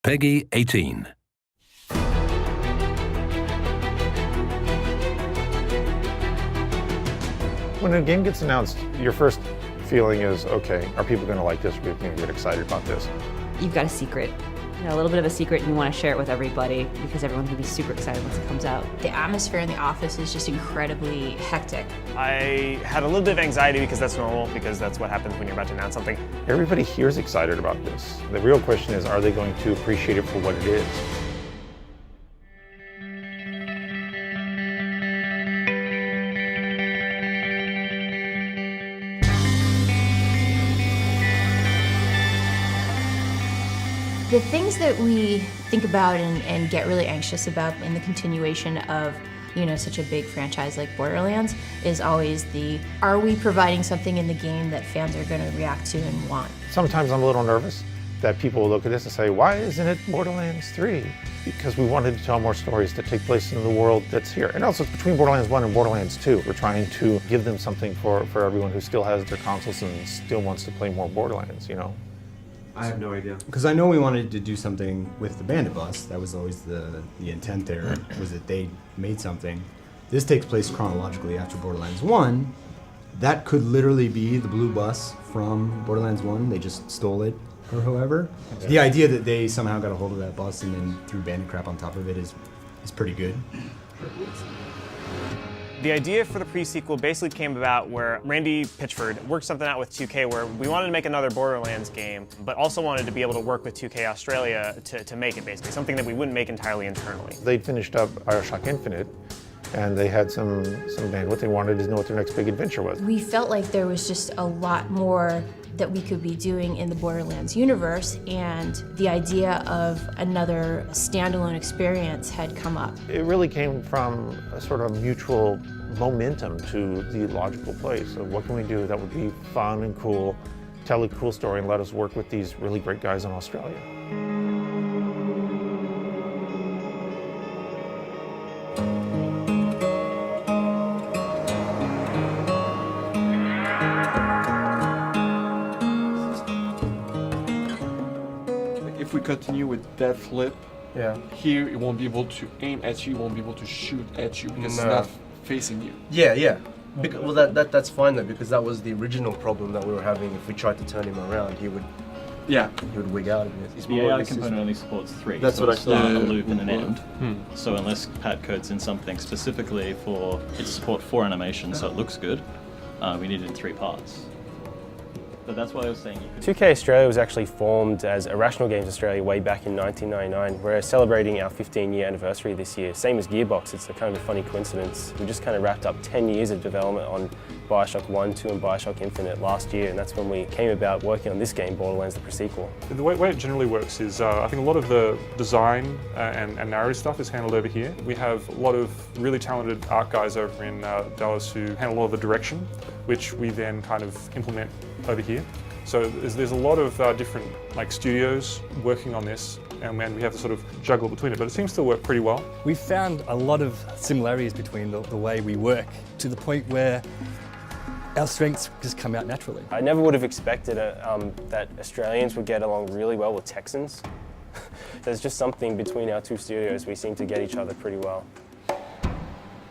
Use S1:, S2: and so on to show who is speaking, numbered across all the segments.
S1: Peggy 18.
S2: When a game gets announced, your first feeling is, okay, are people going to like this? Are people going to get excited about this?
S3: You've got a secret. A little bit of a secret, and you want to share it with everybody because everyone's going to be super excited once it comes out.
S4: The atmosphere in the office is just incredibly hectic.
S5: I had a little bit of anxiety because that's normal, because that's what happens when you're about to announce something.
S2: Everybody here is excited about this. The real question is, are they going to appreciate it for what it is?
S4: The things that we think about and get really anxious about in the continuation of, such a big franchise like Borderlands is always are we providing something in the game that fans are going to react to and want?
S2: Sometimes I'm a little nervous that people will look at this and say, why isn't it Borderlands 3? Because we wanted to tell more stories that take place in the world that's here. And also between Borderlands 1 and Borderlands 2, we're trying to give them something for everyone who still has their consoles and still wants to play more Borderlands,
S6: I have no idea. Because I know we wanted to do something with the Bandit Bus. That was always the intent there, was that they made something. This takes place chronologically after Borderlands 1. That could literally be the blue bus from Borderlands 1. They just stole it or whoever. Yeah. The idea that they somehow got a hold of that bus and then threw bandit crap on top of it is pretty good.
S5: The idea for the pre-sequel basically came about where Randy Pitchford worked something out with 2K where we wanted to make another Borderlands game, but also wanted to be able to work with 2K Australia to make it, basically, something that we wouldn't make entirely internally.
S2: They'd finished up BioShock Infinite, and they had some bandwidth. They wanted to know what their next big adventure was.
S4: We felt like there was just a lot more that we could be doing in the Borderlands universe, and the idea of another standalone experience had come up.
S2: It really came from a sort of mutual momentum to the logical place of what can we do that would be fun and cool, tell a cool story, and let us work with these really great guys in Australia.
S7: If we continue with that flip, here it won't be able to aim at you, it won't be able to shoot at you because it's not facing you.
S8: Yeah. Well, that's fine though, because that was the original problem that we were having. If we tried to turn him around, he would wig out of it.
S9: The AI component only supports 3.
S8: That's what I
S9: start
S8: thought.
S9: A loop and an end. So unless Pat codes in something specifically for its support for animation, so it looks good, we needed 3 parts. But that's why I was saying you could...
S10: 2K Australia was actually formed as Irrational Games Australia way back in 1999. We're celebrating our 15-year anniversary this year, same as Gearbox. It's a kind of a funny coincidence. We just kind of wrapped up 10 years of development on BioShock 1, 2 and BioShock Infinite last year, and that's when we came about working on this game, Borderlands, the pre-sequel.
S11: The way it generally works is I think a lot of the design and narrative stuff is handled over here. We have a lot of really talented art guys over in Dallas who handle a lot of the direction, which we then kind of implement over here. So there's a lot of different studios working on this, and we have to sort of juggle between it, but it seems to work pretty well.
S12: We've found a lot of similarities between the way we work, to the point where our strengths just come out naturally.
S10: I never would have expected that Australians would get along really well with Texans. There's just something between our 2 studios. We seem to get each other pretty well.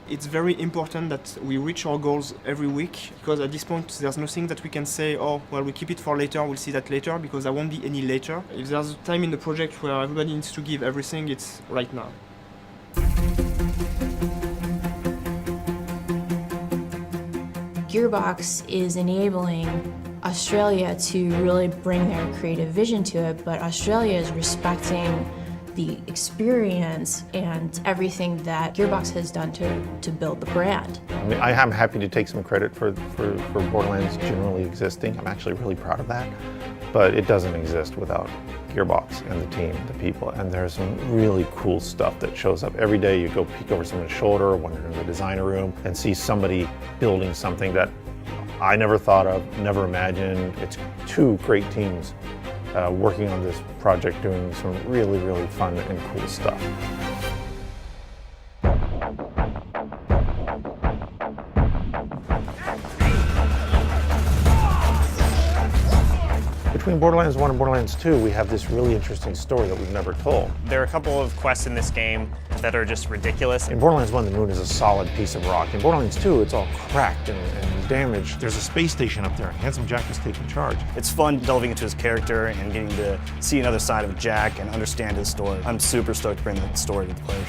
S13: It's very important that we reach our goals every week, because at this point there's nothing that we can say, oh, well, we keep it for later, we'll see that later, because there won't be any later. If there's a time in the project where everybody needs to give everything, it's right now.
S4: Gearbox is enabling Australia to really bring their creative vision to it, but Australia is respecting the experience and everything that Gearbox has done to build the brand.
S2: I am happy to take some credit for Borderlands generally existing. I'm actually really proud of that, but it doesn't exist without Gearbox and the team, the people, and there's some really cool stuff that shows up every day. You go peek over someone's shoulder or wander in the designer room and see somebody building something that I never thought of, never imagined. It's 2 great teams working on this project, doing some really, really fun and cool stuff. Between Borderlands 1 and Borderlands 2, we have this really interesting story that we've never told.
S5: There are a couple of quests in this game that are just ridiculous.
S2: In Borderlands 1, the moon is a solid piece of rock. In Borderlands 2, it's all cracked and damaged. There's a space station up there. Handsome Jack is taking charge.
S1: It's fun delving into his character and getting to see another side of Jack and understand his story. I'm super stoked to bring that story to the players.